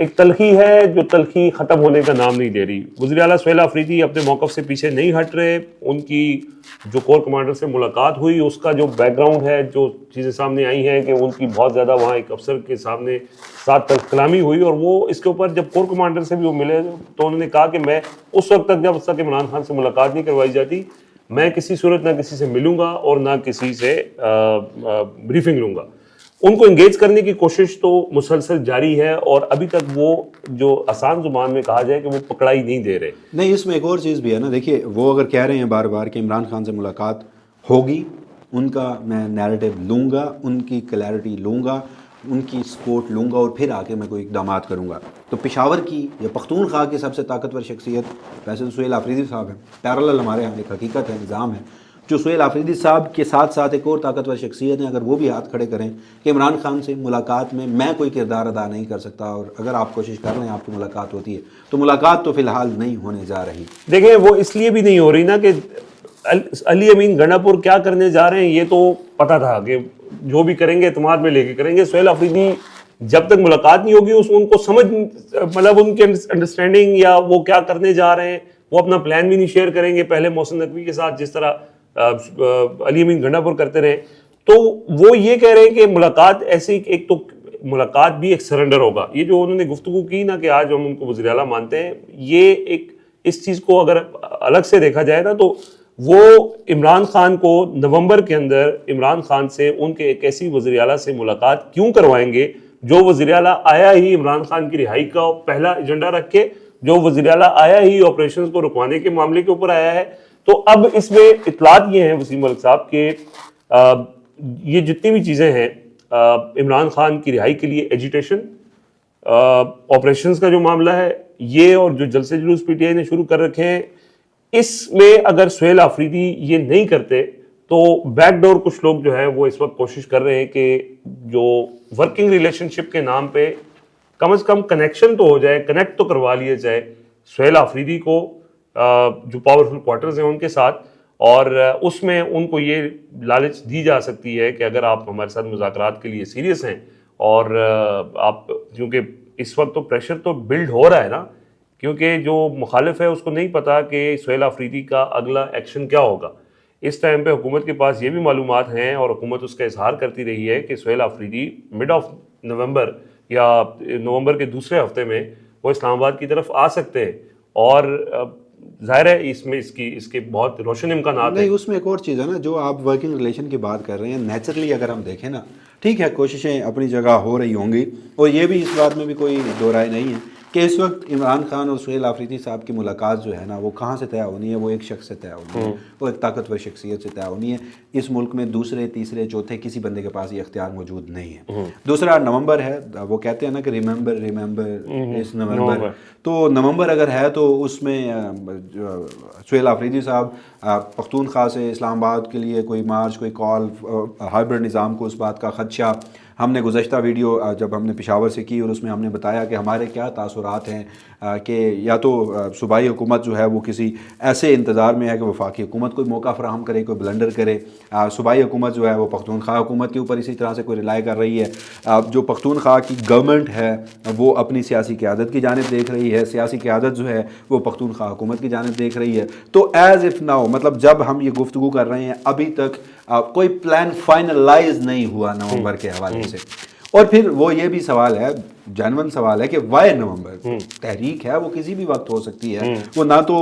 ایک تلخی ہے جو تلخی ختم ہونے کا نام نہیں دے رہی. وزیر اعلیٰ سہیل آفریدی اپنے موقف سے پیچھے نہیں ہٹ رہے. ان کی جو کور کمانڈر سے ملاقات ہوئی اس کا جو بیک گراؤنڈ ہے, جو چیزیں سامنے آئی ہیں کہ ان کی بہت زیادہ وہاں ایک افسر کے سامنے ساتھ تلخ کلامی ہوئی, اور وہ اس کے اوپر جب کور کمانڈر سے بھی وہ ملے تو انہوں نے کہا کہ میں اس وقت تک جب عمران خان سے ملاقات نہیں کروائی جاتی میں کسی صورت نہ کسی سے ملوں گا اور نہ کسی سے بریفنگ لوں گا. ان کو انگیج کرنے کی کوشش تو مسلسل جاری ہے, اور ابھی تک وہ جو آسان زبان میں کہا جائے کہ وہ پکڑائی نہیں دے رہے. نہیں, اس میں ایک اور چیز بھی ہے نا. دیکھیے وہ اگر کہہ رہے ہیں بار بار کہ عمران خان سے ملاقات ہوگی, ان کا میں نیریٹو لوں گا, ان کی کلیئرٹی لوں گا, ان کی سپورٹ لوں گا اور پھر آ کے میں کوئی اقدامات کروں گا. تو پشاور کی یا پختونخوا کی سب سے طاقتور شخصیت ویسے تو سہیل آفریدی صاحب ہیں. پیرالل ہمارے یہاں ایک حقیقت ہے, نظام ہے. جو سہیل آفریدی صاحب کے ساتھ ساتھ ایک اور طاقتور شخصیت ہیں, اگر وہ بھی ہاتھ کھڑے کریں کہ عمران خان سے ملاقات میں کوئی کردار ادا نہیں کر سکتا, اور اگر آپ کوشش کر رہے ہیں آپ کی ملاقات ہوتی ہے, تو ملاقات تو فی الحال نہیں ہونے جا رہی. دیکھیں وہ اس لیے بھی نہیں ہو رہی نا کہ علی امین گنڈاپور کیا کرنے جا رہے ہیں یہ تو پتہ تھا کہ جو بھی کریں گے اعتماد میں لے کے کریں گے. سہیل آفریدی جب تک ملاقات نہیں ہوگی ان کو سمجھ, مطلب ان کی انڈرسٹینڈنگ یا وہ کیا کرنے جا رہے ہیں, وہ اپنا پلان بھی نہیں شیئر کریں گے پہلے محسن نقوی کے ساتھ جس طرح علی امین گنڈاپور کرتے رہے. تو وہ یہ کہہ رہے ہیں کہ ملاقات ایسی, ایک تو ملاقات بھی ایک سرنڈر ہوگا. یہ جو انہوں نے گفتگو کی نا کہ آج ہم ان کو وزیر اعلیٰ مانتے ہیں, یہ ایک اس چیز کو اگر الگ سے دیکھا جائے نا تو وہ عمران خان کو نومبر کے اندر عمران خان سے ان کے ایک ایسی وزیر اعلیٰ سے ملاقات کیوں کروائیں گے جو وزیر اعلیٰ آیا ہی عمران خان کی رہائی کا پہلا ایجنڈا رکھ کے, جو وزیر اعلیٰ آیا ہی آپریشنز کو رکوانے کے معاملے کے اوپر آیا ہے. تو اب اس میں اطلاعات یہ ہیں وسیم ملک صاحب کہ یہ جتنی بھی چیزیں ہیں عمران خان کی رہائی کے لیے ایجیٹیشن, آپریشنز کا جو معاملہ ہے یہ, اور جو جلسے جلوس پی ٹی آئی نے شروع کر رکھے ہیں, اس میں اگر سہیل آفریدی یہ نہیں کرتے تو بیک ڈور کچھ لوگ جو ہے وہ اس وقت کوشش کر رہے ہیں کہ جو ورکنگ ریلیشن شپ کے نام پہ کم از کم کنیکشن تو ہو جائے, کنیکٹ تو کروا لیا جائے سہیل آفریدی کو جو پاورفل کوارٹرز ہیں ان کے ساتھ, اور اس میں ان کو یہ لالچ دی جا سکتی ہے کہ اگر آپ ہمارے ساتھ مذاکرات کے لیے سیریس ہیں, اور آپ کیونکہ اس وقت تو پریشر تو بلڈ ہو رہا ہے نا, کیونکہ جو مخالف ہے اس کو نہیں پتا کہ سہیل آفریدی کا اگلا ایکشن کیا ہوگا. اس ٹائم پہ حکومت کے پاس یہ بھی معلومات ہیں اور حکومت اس کا اظہار کرتی رہی ہے کہ Sohail Afridi mid of November یا نومبر کے دوسرے ہفتے میں وہ اسلام آباد کی طرف آ سکتے ہیں, اور ظاہر ہے اس میں اس کے بہت روشن امکانات ہیں. نہیں, اس میں ایک اور چیز ہے نا, جو آپ ورکنگ ریلیشن کی بات کر رہے ہیں, نیچرلی اگر ہم دیکھیں نا, ٹھیک ہے کوششیں اپنی جگہ ہو رہی ہوں گی, اور یہ بھی اس بات میں بھی کوئی دو رائے نہیں ہے کہ اس وقت عمران خان اور سہیل آفریدی صاحب کی ملاقات جو ہے نا وہ کہاں سے طے ہونی ہے, وہ ایک شخص سے طے ہونی ہے, وہ ایک طاقتور شخصیت سے طے ہونی ہے. اس ملک میں دوسرے تیسرے چوتھے کسی بندے کے پاس یہ اختیار موجود نہیں ہے. دوسرا نومبر ہے, وہ کہتے ہیں نا کہ ریممبر اس نومبر, تو نومبر اگر ہے تو اس میں سہیل آفریدی صاحب پختونخوا سے اسلام آباد کے لیے کوئی مارچ, کوئی کال, ہائبرڈ نظام کو اس بات کا خدشہ. ہم نے گزشتہ ویڈیو جب ہم نے پشاور سے کی اور اس میں ہم نے بتایا کہ ہمارے کیا تاثرات ہیں کہ یا تو صوبائی حکومت جو ہے وہ کسی ایسے انتظار میں ہے کہ وفاقی حکومت کوئی موقع فراہم کرے, کوئی بلنڈر کرے. صوبائی حکومت جو ہے وہ پختونخوا حکومت کے اوپر اسی طرح سے کوئی رلائے کر رہی ہے. جو پختونخوا کی گورنمنٹ ہے وہ اپنی سیاسی قیادت کی جانب دیکھ رہی ہے, سیاسی قیادت جو ہے وہ پختونخوا حکومت کی جانب دیکھ رہی ہے. تو ایز اف ناؤ, مطلب جب ہم یہ گفتگو کر رہے ہیں ابھی تک کوئی پلان فائنلائز نہیں ہوا نومبر کے حوالے سے. اور پھر وہ یہ بھی سوال ہے, جینون سوال ہے کہ وائی نومبر؟ تحریک ہے وہ کسی بھی وقت ہو سکتی ہے, وہ نہ تو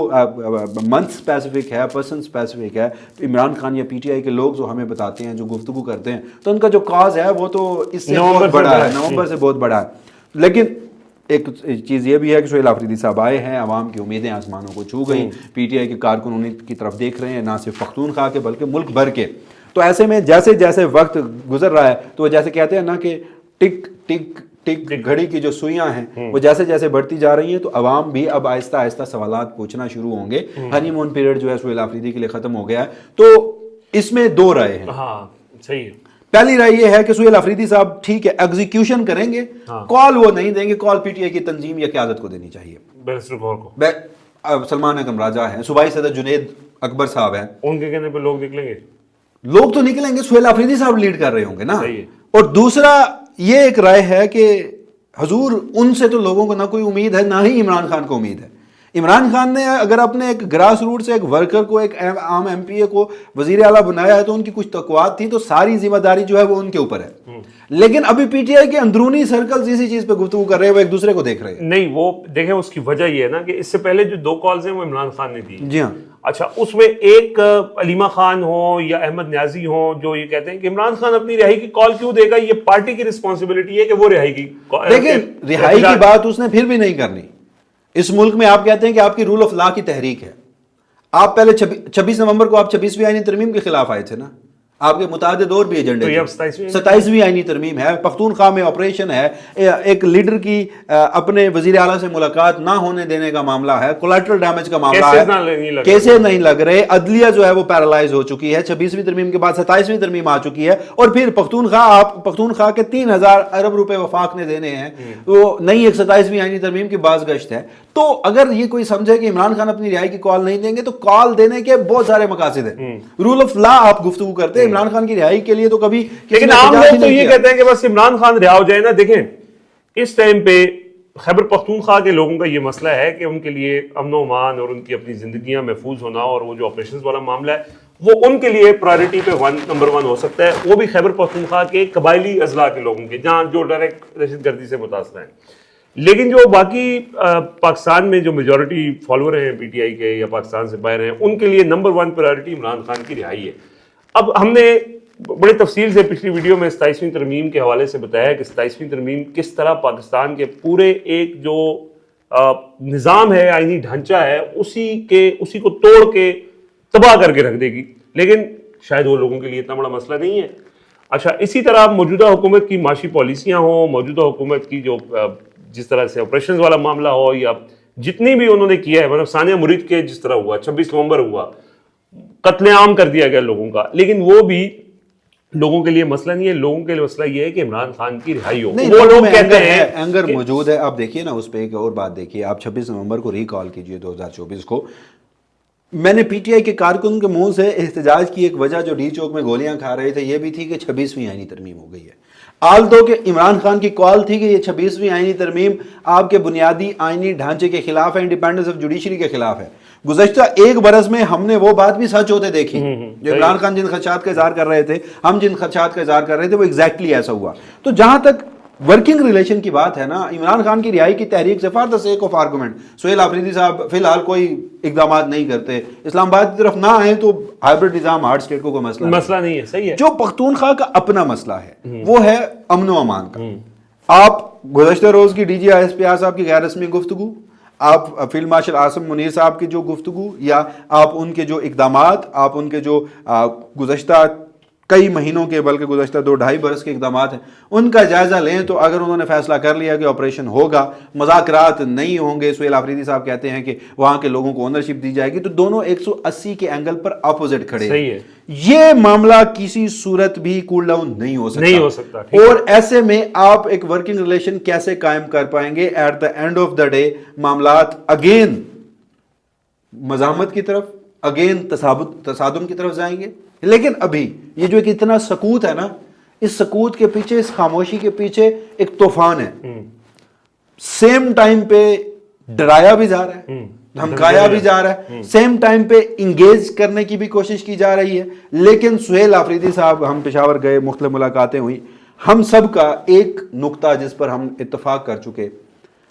منتھ اسپیسیفک ہے, پرسن اسپیسیفک ہے. عمران خان یا پی ٹی آئی کے لوگ جو ہمیں بتاتے ہیں, جو گفتگو کرتے ہیں, تو ان کا جو کاز ہے وہ تو اس سے بہت بڑا ہے, نومبر سے بہت بڑا ہے. لیکن ایک چیز یہ بھی ہے کہ سہیل آفریدی صاحب آئے ہیں, عوام کی امیدیں آسمانوں کو چھو گئی, پی ٹی آئی کے کارکن انہیں کی طرف دیکھ رہے ہیں, نہ صرف پختونخوا کے بلکہ ملک بھر کے. تو ایسے میں جیسے جیسے وقت گزر رہا ہے تو وہ جیسے کہتے ہیں نا کہ ٹک ٹک ٹک گھڑی کی جو سوئیاں ہیں وہ جیسے جیسے بڑھتی جا رہی ہیں, تو عوام بھی اب آہستہ آہستہ سوالات پوچھنا شروع ہوں گے. ہنی مون پیریڈ جو ہے سہیل آفریدی کے لیے ختم ہو گیا ہے. تو اس میں دو رائے ہیں. ہاں صحیح ہے. پہلی رائے یہ ہے کہ سہیل آفریدی صاحب ٹھیک ہے ایگزیکیوشن کریں گے, کال وہ نہیں دیں گے, کال پی ٹی آئی کی تنظیم یا قیادت کو دینی چاہیے, بیرسٹر غور کو. سلمان اکرم راجہ ہیں, صوبائی صدر جنید اکبر صاحب ہیں, ان کے کہنے پہ لوگ نکلیں گے, لوگ تو نکلیں گے, سہیل آفریدی صاحب لیڈ کر رہے ہوں گے نا. اور دوسرا یہ ایک رائے ہے کہ حضور ان سے تو لوگوں کو نہ کوئی امید ہے، نہ ہی عمران خان کو امید ہے۔ عمران خان نے اگر اپنے ایک گراس روٹ سے ایک ورکر کو، ایک عام ایم پی اے کو وزیر اعلیٰ بنایا ہے تو ان کی کچھ توقعات تھی، تو ساری ذمہ داری جو ہے وہ ان کے اوپر ہے۔ لیکن ابھی پی ٹی آئی کے اندرونی سرکلز اسی چیز پہ گفتگو کر رہے ہیں، وہ ایک دوسرے کو دیکھ رہے ہیں۔ نہیں، وہ دیکھیں اس کی وجہ یہ ہے نا کہ اس سے پہلے جو 2 کالز ہیں وہ عمران خان نے دی۔ جی ہاں، اچھا، اس میں ایک علیمہ خان ہو یا احمد نیازی ہو جو یہ کہتے ہیں کہ عمران خان اپنی رہائی کی کال کیوں دے گا، یہ پارٹی کی رسپانسبلٹی ہے کہ وہ رہائی کی۔ لیکن رہائی کی بات اس نے پھر بھی نہیں کرنی۔ اس ملک میں آپ کہتے ہیں کہ آپ کی رول آف لا کی تحریک ہے، آپ پہلے 26 نومبر کو آپ 26ویں آئینی ترمیم کے خلاف آئے تھے نا، آپ کے متعدد اور بھی ایجنڈے تو یہ اب 27ویں آئینی ترمیم ہے، پختونخوا میں آپریشن ہے، ایک لیڈر کی اپنے وزیر اعلیٰ سے ملاقات نہ ہونے دینے کا معاملہ ہے، کولیٹرل ڈیمیج کا معاملہ ہے، کیسز نہیں لگ رہے، عدلیہ جو ہے وہ پیرالائز ہو چکی ہے، 26ویں ترمیم کے بعد 27ویں ترمیم آ چکی ہے، اور پھر پختونخوا کے 3000 ارب روپے وفاق نے دینے ہیں، تو نئی ایک 27ویں آئینی ترمیم کی باز گشت ہے۔ تو اگر یہ کوئی سمجھے کہ عمران خان اپنی رہائی کی کال نہیں دیں گے تو کال دینے کے بہت سارے مقاصد ہیں، رول آف لا آپ گفتگو کرتے ہیں، عمران خان کی رہائی کے لیے تو کبھی، لیکن عام لوگ تو یہ کہتے ہیں کہ بس عمران خان رہا ہو جائے نا۔ دیکھیں اس ٹائم پہ خیبر پختونخوا کے لوگوں کا یہ مسئلہ ہے کہ ان کے لیے امن و امان اور ان کی اپنی زندگیاں محفوظ ہونا، اور وہ جو آپریشنز والا معاملہ ہے وہ ان کے لیے پرائرٹی پہ نمبر 1 ہو سکتا ہے، وہ بھی خیبر پختونخوا کے قبائلی اضلاع کے لوگوں کے، جہاں جو ڈائریکٹ دہشت گردی سے متاثر ہیں۔ لیکن جو باقی پاکستان میں جو میجورٹی فالوور ہیں پی ٹی آئی کے یا پاکستان سے باہر ہیں، ان کے لیے نمبر 1 پرائرٹی عمران خان کی رہائی ہے۔ اب ہم نے بڑے تفصیل سے پچھلی ویڈیو میں 27ویں ترمیم کے حوالے سے بتایا کہ 27ویں ترمیم کس طرح پاکستان کے پورے ایک جو نظام ہے، آئینی ڈھانچہ ہے، اسی کو توڑ کے تباہ کر کے رکھ دے گی، لیکن شاید وہ لوگوں کے لیے اتنا بڑا مسئلہ نہیں ہے۔ اچھا، اسی طرح موجودہ حکومت کی معاشی پالیسیاں ہوں، موجودہ حکومت کی جو جس طرح سے آپریشنز والا معاملہ ہو، یا جتنی بھی انہوں نے کیا ہے، مطلب ثانیہ مرید کے جس طرح ہوا، 26 نومبر ہوا، قتل عام کر دیا گیا لوگوں کا، لیکن وہ بھی لوگوں کے لیے مسئلہ نہیں ہے۔ لوگوں کے لیے مسئلہ یہ ہے کہ عمران خان کی رہائی ہو۔ وہ لوگ کہتے ہیں اینگر موجود ہے۔ آپ دیکھیے نا، اس پہ ایک اور بات دیکھیے، آپ 26 نومبر کو ریکال کیجئے 2024 کو، میں نے پی ٹی آئی کے کارکن کے منہ سے احتجاج کی ایک وجہ جو ڈی چوک میں گولیاں کھا رہے تھے یہ بھی تھی کہ 26ویں آئینی ترمیم ہو گئی ہے۔ آلتو کہ عمران خان کی کال تھی کہ یہ 26ویں آئینی ترمیم آپ کے بنیادی آئینی ڈھانچے کے خلاف ہے، انڈیپینڈنس آف جوڈیشری کے خلاف ہے۔ گزشتہ 1 برس میں ہم نے وہ بات بھی سچ ہوتے دیکھی جو عمران خان جن خدشات کا اظہار کر رہے تھے، ہم جن خدشات کا اظہار کر رہے تھے، وہ ایگزیکٹلی ایسا ہوا۔ تو جہاں تک ورکنگ ریلیشن کی بات ہے نا، عمران خان کی رہائی کی تحریک سے for the sake of argument Sohail Afridi صاحب فی الحال کوئی اقدامات نہیں کرتے، اسلام آباد کی طرف نہ آئیں تو ہائبرڈ نظام ہارڈ اسٹیٹ کو کوئی مسئلہ نہیں ہے۔ صحیح ہے۔ جو پختونخوا کا اپنا مسئلہ ہے وہ ہے امن و امان کا۔ آپ گزشتہ روز کی D G I S P R صاحب کی غیر رسمی گفتگو، آپ فیلڈ مارشل عاصم منیر صاحب کی جو گفتگو، یا آپ ان کے جو اقدامات، آپ ان کے جو گزشتہ کئی مہینوں کے بلکہ گزشتہ 2-2.5 برس کے اقدامات ہیں، ان کا جائزہ لیں تو اگر انہوں نے فیصلہ کر لیا کہ آپریشن ہوگا، مذاکرات نہیں ہوں گے، سہیل آفریدی صاحب کہتے ہیں کہ وہاں کے لوگوں کو اونرشپ دی جائے گی، تو دونوں 180 کے اینگل پر اپوزٹ کھڑے ہیں۔ یہ معاملہ کسی صورت بھی کول ڈاؤن نہیں ہو سکتا، اور ایسے میں آپ ایک ورکنگ ریلیشن کیسے قائم کر پائیں گے؟ At the end of the day معاملات اگین مزاحمت کی طرف، اگین تصادم کی طرف جائیں گے۔ لیکن ابھی یہ جو ایک اتنا سکوت ہے نا، اس سکوت کے پیچھے، اس خاموشی کے پیچھے ایک طوفان ہے۔ سیم ٹائم پہ ڈرایا بھی جا رہا ہے، دھمکایا بھی جا رہا ہے، سیم ٹائم پہ انگیج کرنے کی بھی کوشش کی جا رہی ہے۔ لیکن سہیل آفریدی صاحب، ہم پشاور گئے، مختلف ملاقاتیں ہوئی، ہم سب کا ایک نقطہ جس پر ہم اتفاق کر چکے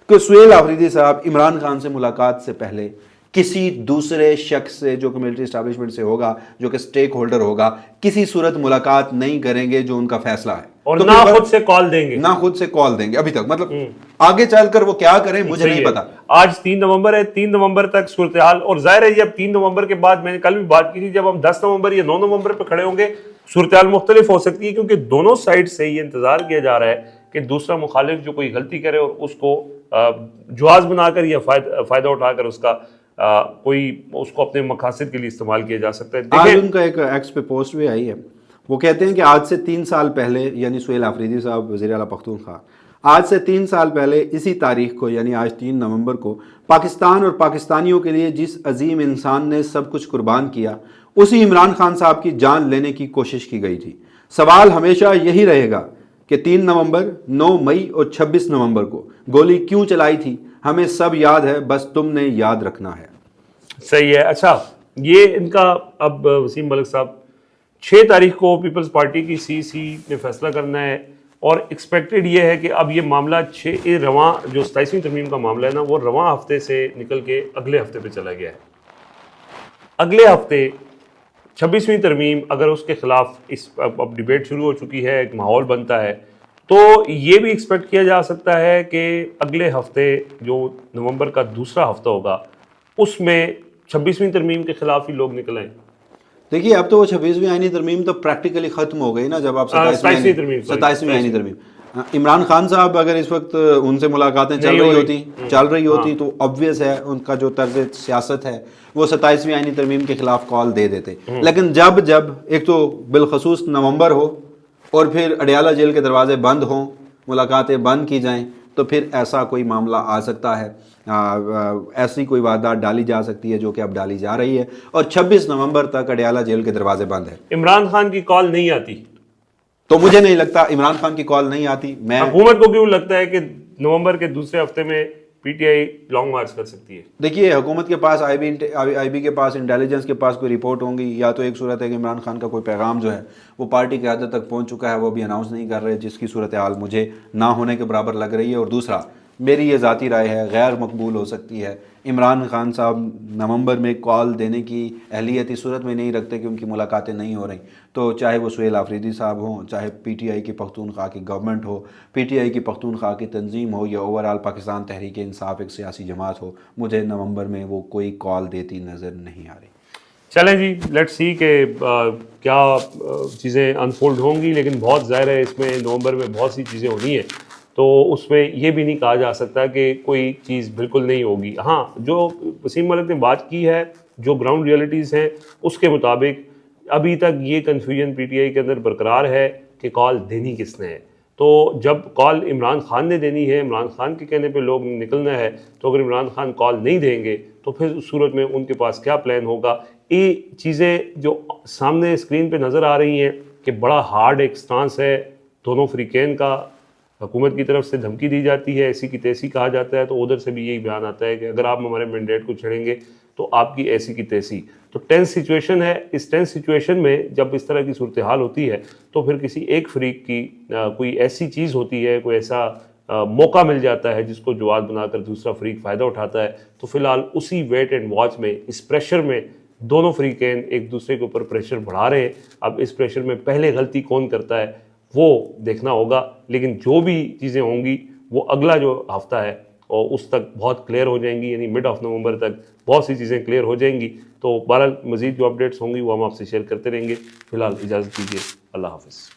کہ سہیل آفریدی صاحب عمران خان سے ملاقات سے پہلے کسی دوسرے شخص سے جو کہ ملٹری اسٹیبلشمنٹ سے ہوگا، جو کہ سٹیک ہولڈر ہوگا، کسی صورت ملاقات نہیں کریں گے جو ان کا فیصلہ ہے، اور نہ خود سے کال دیں گے، نہ خود سے کال دیں گے ابھی تک۔ مطلب آگے چل کر وہ کیا کریں مجھے نہیں پتا۔ آج 3 نومبر ہے، 3 نومبر تک صورتحال، اور ظاہر ہے جب 3 نومبر کے بعد، میں نے کل بھی بات کی تھی، جب ہم 10 نومبر یا 9 نومبر پہ کھڑے ہوں گے صورتحال مختلف ہو سکتی ہے، کیونکہ دونوں سائڈ سے یہ انتظار کیا جا رہا ہے کہ دوسرا مخالف جو کوئی غلطی کرے اور اس کو جواز بنا کر یا فائدہ اٹھا کر اس کا کوئی اس کو اپنے مقاصد کے لیے استعمال کیا جا سکتا ہے۔ آج ان کا ایک ایکس پہ پوسٹ بھی آئی ہے، وہ کہتے ہیں کہ آج سے 3 سال پہلے، یعنی سہیل آفریدی صاحب وزیر اعلیٰ پختونخوا، آج سے 3 سال پہلے اسی تاریخ کو، یعنی آج 3 نومبر کو، پاکستان اور پاکستانیوں کے لیے جس عظیم انسان نے سب کچھ قربان کیا، اسی عمران خان صاحب کی جان لینے کی کوشش کی گئی تھی۔ سوال ہمیشہ یہی رہے گا کہ 3 نومبر 9 مئی اور 26 نومبر کو گولی کیوں چلائی تھی ہمیں سب یاد ہے، بس تم نے یاد رکھنا ہے۔ صحیح ہے۔ اچھا، یہ ان کا اب وسیم ملک صاحب 6 تاریخ کو پیپلز پارٹی کی سی سی نے فیصلہ کرنا ہے، اور ایکسپیکٹڈ یہ ہے کہ اب یہ معاملہ رواں جو 27ویں ترمیم کا معاملہ ہے نا، وہ رواں ہفتے سے نکل کے اگلے ہفتے پہ چلا گیا ہے۔ اگلے ہفتے 26ویں ترمیم اگر اس کے خلاف اب ڈیبیٹ شروع ہو چکی ہے، ایک ماحول بنتا ہے، تو یہ بھی ایکسپیکٹ کیا جا سکتا ہے کہ اگلے ہفتے جو نومبر کا دوسرا ہفتہ ہوگا اس میں 26ویں ترمیم کے خلاف ہی لوگ نکلیں۔ دیکھیے اب تو وہ 26ویں آئینی ترمیم تو پریکٹیکلی ختم ہو گئی نا، جب آپ 27ویں آئینی ترمیم عمران خان صاحب اگر اس وقت ان سے ملاقاتیں چل رہی ہوتی تو obvious ہے ان کا جو طرز سیاست ہے وہ 27ویں آئینی ترمیم کے خلاف کال دے دیتے، لیکن جب ایک تو بالخصوص نومبر ہو اور پھر اڈیالہ جیل کے دروازے بند ہوں، ملاقاتیں بند کی جائیں، تو پھر ایسا کوئی معاملہ آ سکتا ہے، ایسی کوئی واردات ڈالی جا سکتی ہے جو کہ اب ڈالی جا رہی ہے، اور 26 نومبر تک اڈیالہ جیل کے دروازے بند ہیں۔ عمران خان کی کال نہیں آتی تو مجھے نہیں لگتا عمران خان کی کال نہیں آتی۔ میں حکومت کو کیوں لگتا ہے کہ نومبر کے دوسرے ہفتے میں P T I long march کر سکتی ہے؟ دیکھیے حکومت کے پاس آئی بی کے پاس انٹیلیجنس کے پاس کوئی رپورٹ ہوں گی، یا تو ایک صورت ہے کہ عمران خان کا کوئی پیغام جو ہے وہ پارٹی قیادت تک پہنچ چکا ہے، وہ بھی اناؤنس نہیں کر رہے، جس کی صورتحال مجھے نہ ہونے کے برابر لگ رہی ہے، اور دوسرا میری یہ ذاتی رائے ہے غیر مقبول ہو سکتی ہے۔ عمران خان صاحب نومبر میں کال دینے کی اہلیت اس صورت میں نہیں رکھتے کہ ان کی ملاقاتیں نہیں ہو رہی، تو چاہے وہ سہیل آفریدی صاحب ہوں، چاہے پی ٹی آئی کی پختونخوا کی government who, P T I کی پختونخوا کی تنظیم ہو، یا اوورال پاکستان تحریک انصاف ایک سیاسی جماعت ہو، مجھے نومبر میں وہ کوئی کال دیتی نظر نہیں آ رہی۔ چلیں جی، لیٹ سی کہ کیا چیزیں انفولڈ ہوں گی، لیکن بہت ظاہر ہے اس میں نومبر میں بہت سی چیزیں ہونی ہیں، تو اس میں یہ بھی نہیں کہا جا سکتا کہ کوئی چیز بالکل نہیں ہوگی۔ ہاں، جو وسیم ملک نے بات کی ہے، جو گراؤنڈ ریئلٹیز ہیں اس کے مطابق ابھی تک یہ کنفیوژن پی ٹی آئی کے اندر برقرار ہے کہ کال دینی کس نے ہے۔ تو جب کال عمران خان نے دینی ہے، عمران خان کے کہنے پہ لوگ نکلنا ہے، تو اگر عمران خان کال نہیں دیں گے تو پھر اس صورت میں ان کے پاس کیا پلان ہوگا؟ یہ چیزیں جو سامنے اسکرین پہ نظر آ رہی ہیں کہ بڑا ہارڈ ایک سٹانس ہے دونوں فریقین کا، حکومت کی طرف سے دھمکی دی جاتی ہے، ایسی کی تیسی کہا جاتا ہے، تو ادھر سے بھی یہی بیان آتا ہے کہ اگر آپ ہمارے مینڈیٹ کو چھیڑیں گے تو آپ کی ایسی کی تیسی۔ تو ٹینس سچویشن ہے۔ اس ٹینس سچویشن میں جب اس طرح کی صورتحال ہوتی ہے تو پھر کسی ایک فریق کی کوئی ایسی چیز ہوتی ہے، کوئی ایسا موقع مل جاتا ہے جس کو جواد بنا کر دوسرا فریق فائدہ اٹھاتا ہے۔ تو فی الحال اسی ویٹ اینڈ واچ میں، اس پریشر میں دونوں فریقین ایک دوسرے کے اوپر پریشر بڑھا رہے ہیں۔ اب اس پریشر میں پہلے غلطی کون کرتا ہے وہ دیکھنا ہوگا، لیکن جو بھی چیزیں ہوں گی وہ اگلا جو ہفتہ ہے اور اس تک بہت کلیئر ہو جائیں گی، یعنی مڈ آف نومبر تک بہت سی چیزیں کلیئر ہو جائیں گی۔ تو بہرحال مزید جو اپڈیٹس ہوں گی وہ ہم آپ سے شیئر کرتے رہیں گے۔ فی الحال اجازت دیجیے، اللہ حافظ۔